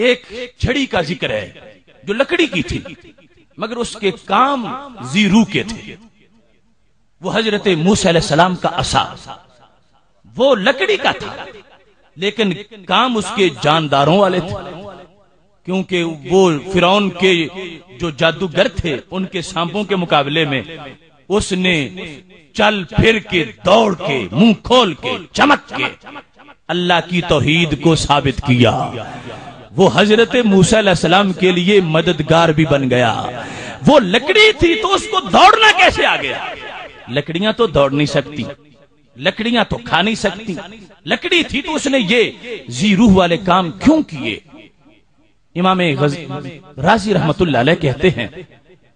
ایک چھڑی کا ذکر ہے جو لکڑی کی تھی مگر اس کے کام ذی روح کے تھے. وہ حضرت موسیٰ علیہ السلام کا عصا وہ لکڑی کا تھا لیکن کام اس کے جانداروں والے تھے، کیونکہ وہ فرعون کے جو جادوگر تھے ان کے سانپوں کے مقابلے میں اس نے چل پھر کے دوڑ کے منہ کھول کے چمک کے اللہ کی توحید کو ثابت کیا. وہ حضرت موسیٰ علیہ السلام کے لیے مددگار بھی بن گیا. وہ لکڑی تھی تو اس کو دوڑنا کیسے آ گیا؟ لکڑیاں تو دوڑ نہیں سکتی، لکڑیاں تو کھا نہیں سکتی، لکڑی تھی تو اس نے یہ ذی روح والے کام کیوں کیے؟ امام رازی رحمت اللہ علیہ کہتے ہیں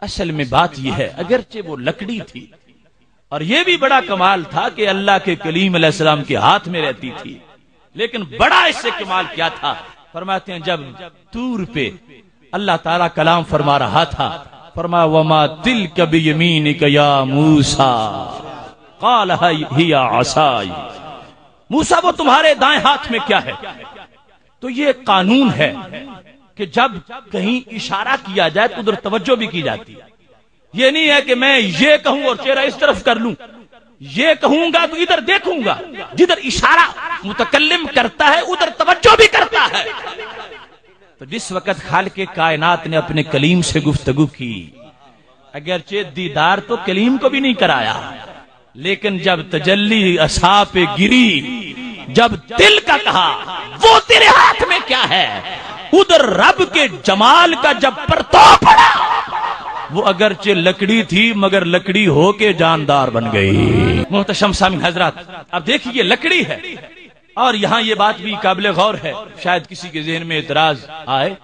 اصل میں بات یہ ہے، اگرچہ وہ لکڑی تھی اور یہ بھی بڑا کمال تھا کہ اللہ کے کلیم علیہ السلام کے ہاتھ میں رہتی تھی، لیکن بڑا اس سے کمال کیا تھا؟ فرماتے ہیں جب طور پہ اللہ تعالیٰ کلام فرما رہا تھا، فرمایا وما تلک بیمینک یا موسیٰ قال ہی عصائی، موسیٰ وہ تمہارے دائیں ہاتھ میں کیا ہے؟ تو یہ قانون ہے کہ جب کہیں اشارہ کیا جائے تو ادھر توجہ بھی کی جاتی ہے. یہ نہیں ہے کہ میں یہ کہوں اور چہرہ اس طرف کر لوں، یہ کہوں گا تو ادھر دیکھوں گا، جدھر اشارہ متکلم کرتا ہے ادھر توجہ بھی کرتا ہے. تو جس وقت خالق کائنات نے اپنے کلیم سے گفتگو کی، اگرچہ دیدار تو کلیم کو بھی نہیں کرایا، لیکن جب تجلی عصا پہ گری، جب دل کا کہا وہ تیرے ہاتھ میں کیا ہے، ادھر رب کے جمال کا جب پرتو پڑا، وہ اگرچہ لکڑی تھی مگر لکڑی ہو کے جاندار بن گئی. محتشم سامعین حضرات، اب دیکھیے لکڑی ہے اور یہاں یہ بات بھی قابل غور ہے. شاید کسی کے ذہن میں اعتراض آئے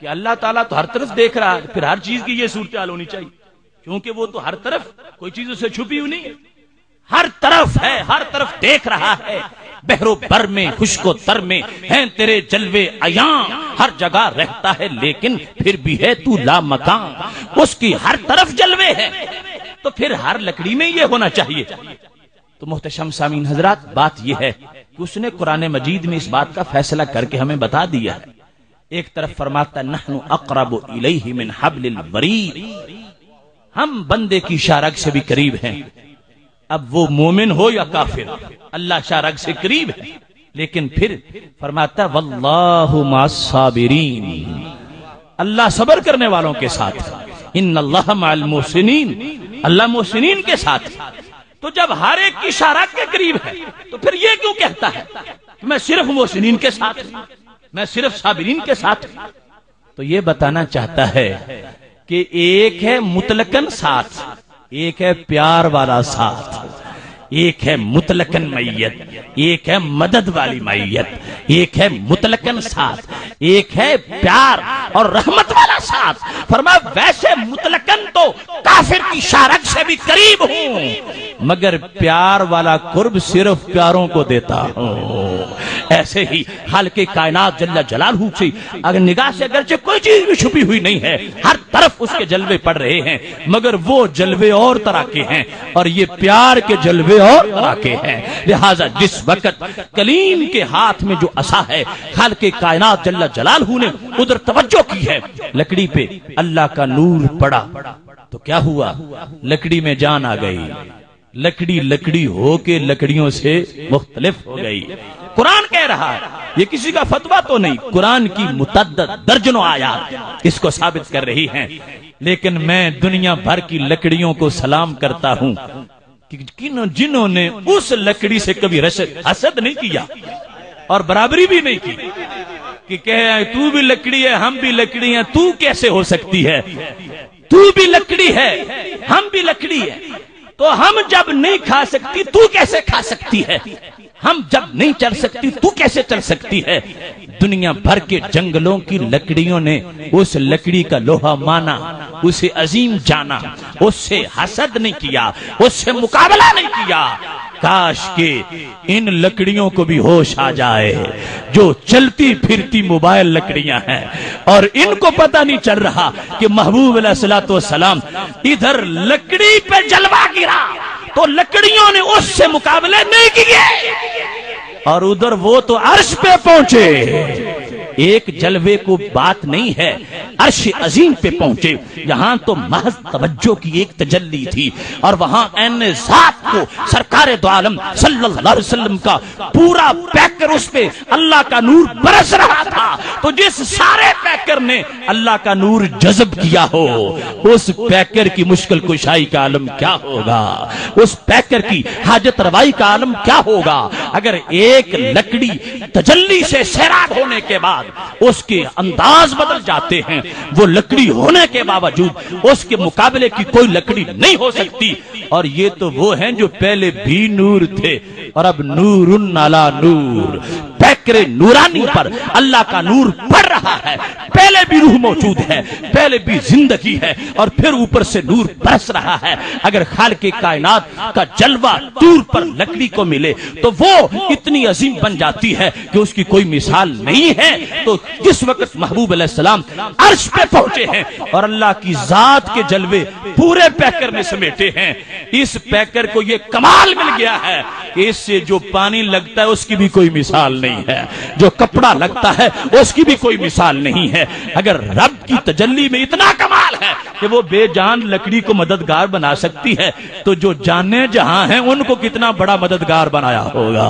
کہ اللہ تعالیٰ تو ہر طرف دیکھ رہا ہے، پھر ہر چیز کی یہ صورتحال ہونی چاہیے، کیونکہ وہ تو ہر طرف کوئی چیز اسے چھپی ہوئی نہیں ہے، ہر طرف ہے، ہر طرف دیکھ رہا ہے. بحر و بر میں خشک و تر میں ہیں تیرے جلوے عیاں، ہر جگہ رہتا ہے لیکن پھر بھی ہے تو لا مکان، اس کی ہر طرف جلوے ہیں، تو پھر ہر لکڑی میں یہ ہونا چاہیے. تو محتشم سامعین حضرات، بات یہ ہے کہ اس نے قرآن مجید میں اس بات کا فیصلہ کر کے ہمیں بتا دیا ہے. ایک طرف فرماتا نحن اقرب الیہ من حبل الورید، ہم بندے کی شارگ سے بھی قریب ہیں. اب وہ مومن ہو یا کافر، اللہ شارگ سے قریب ہے، لیکن پھر فرماتا واللہ مع الصابرین، اللہ صبر کرنے والوں کے ساتھ، ان اللہ مع المحسنین، اللہ محسنین کے ساتھ. تو جب ہر ایک کی شارگ کے قریب ہے تو پھر یہ کیوں کہتا ہے کہ میں صرف محسنین کے ساتھ، میں صرف صابرین کے ساتھ؟ تو یہ بتانا چاہتا ہے کہ ایک ہے مطلقاً ساتھ، ایک ہے پیار والا ساتھ، ایک ہے مطلقاً معیت، ایک ہے مدد والی معیت، ایک ہے مطلقاً ساتھ، ایک ہے پیار اور رحمت والا ساتھ. فرمایا ویسے مطلقاً تو کافر کی شارگ سے بھی قریب ہوں مگر پیار والا قرب صرف پیاروں کو دیتا ہوں. ایسے ہی خالق کائنات جل جلالہ سے اگر نگاہ سے اگرچہ کوئی چیز بھی چھپی ہوئی نہیں ہے، ہر طرف اس کے جلوے پڑ رہے ہیں، مگر وہ جلوے اور طرح کے ہیں اور یہ پیار کے جلوے اور طرح کے ہیں. لہذا جس وقت کلیم کے ہاتھ میں جو عصا ہے، خالق کائنات جل جلالہ نے ادھر توجہ کی ہے، لکڑی پہ اللہ کا نور پڑا تو کیا ہوا؟ لکڑی میں جان آ گئی، لکڑی لکڑی ہو کے لکڑیوں سے مختلف ہو گئی. قرآن کہہ رہا ہے، یہ کسی کا فتویٰ تو نہیں، قرآن کی متعدد درجنوں آیات اس کو ثابت کر رہی ہیں. لیکن میں دنیا بھر کی لکڑیوں کو سلام کرتا ہوں کہ جنہوں نے اس لکڑی سے کبھی حسد نہیں کیا اور برابری بھی نہیں کی کہ کہے تو بھی لکڑی ہے ہم بھی لکڑی ہیں، تو کیسے ہو سکتی ہے؟ تو بھی لکڑی ہے ہم بھی لکڑی ہے، تو ہم جب نہیں کھا سکتی تو کیسے کھا سکتی ہے؟ ہم جب نہیں چل سکتی تو کیسے چل سکتی ہے؟ دنیا بھر کے جنگلوں کی لکڑیوں نے اس لکڑی کا لوہا مانا، اسے عظیم جانا، اس سے حسد نہیں کیا، اس سے مقابلہ نہیں کیا. کاش کہ ان لکڑیوں کو بھی ہوش آ جائے جو چلتی پھرتی موبائل لکڑیاں ہیں اور ان کو پتہ نہیں چل رہا کہ محبوب علیہ الصلوۃ والسلام ادھر لکڑی پہ جلوہ گرا تو لکڑیوں نے اس سے مقابلے نہیں کیے اور ادھر وہ تو عرش پہ پہنچے. ایک جلوے کو بات نہیں ہے، عرش عظیم پہ پہنچے، یہاں تو محض توجہ کی ایک تجلی تھی، اور وہاں عین ذات کو سرکار دو عالم صلی اللہ علیہ وسلم کا پورا پیکر، اس پہ اللہ کا نور برس رہا تھا۔ تو جس سارے پیکر نے اللہ کا نور جذب کیا ہو، اس پیکر کی مشکل کشائی کا عالم کیا ہوگا، اس پیکر کی حاجت روائی کا عالم کیا ہوگا۔ اگر ایک لکڑی تجلی سے سیراب ہونے کے بعد اس کے انداز بدل جاتے ہیں، وہ لکڑی ہونے کے باوجود اس کے مقابلے کی کوئی لکڑی نہیں ہو سکتی۔ اور یہ تو وہ ہیں جو پہلے بھی نور تھے اور اب نور علی نور، پیکر نورانی پر اللہ کا نور پڑ رہا ہے، پہلے بھی روح موجود ہے، پہلے بھی زندگی ہے، اور پھر اوپر سے نور برس رہا ہے۔ اگر خالق کائنات کا جلوہ دور پر لکڑی کو ملے تو وہ اتنی عظیم بن جاتی ہے کہ اس کی کوئی مثال نہیں ہے۔ تو جس وقت محبوب علیہ السلام عرش پہ پہنچے ہیں اور اللہ کی ذات کے جلوے پورے پیکر میں سمیٹے ہیں، اس پیکر کو یہ کمال مل گیا ہے کہ اس سے جو پانی لگتا ہے اس کی بھی کوئی مثال نہیں ہے، جو کپڑا لگتا ہے اس کی بھی کوئی مثال نہیں ہے۔ اگر رب کی تجلی میں اتنا کمال ہے کہ وہ بے جان لکڑی کو مددگار بنا سکتی ہے، تو جو جانے جہاں ہیں ان کو کتنا بڑا مددگار بنایا ہوگا۔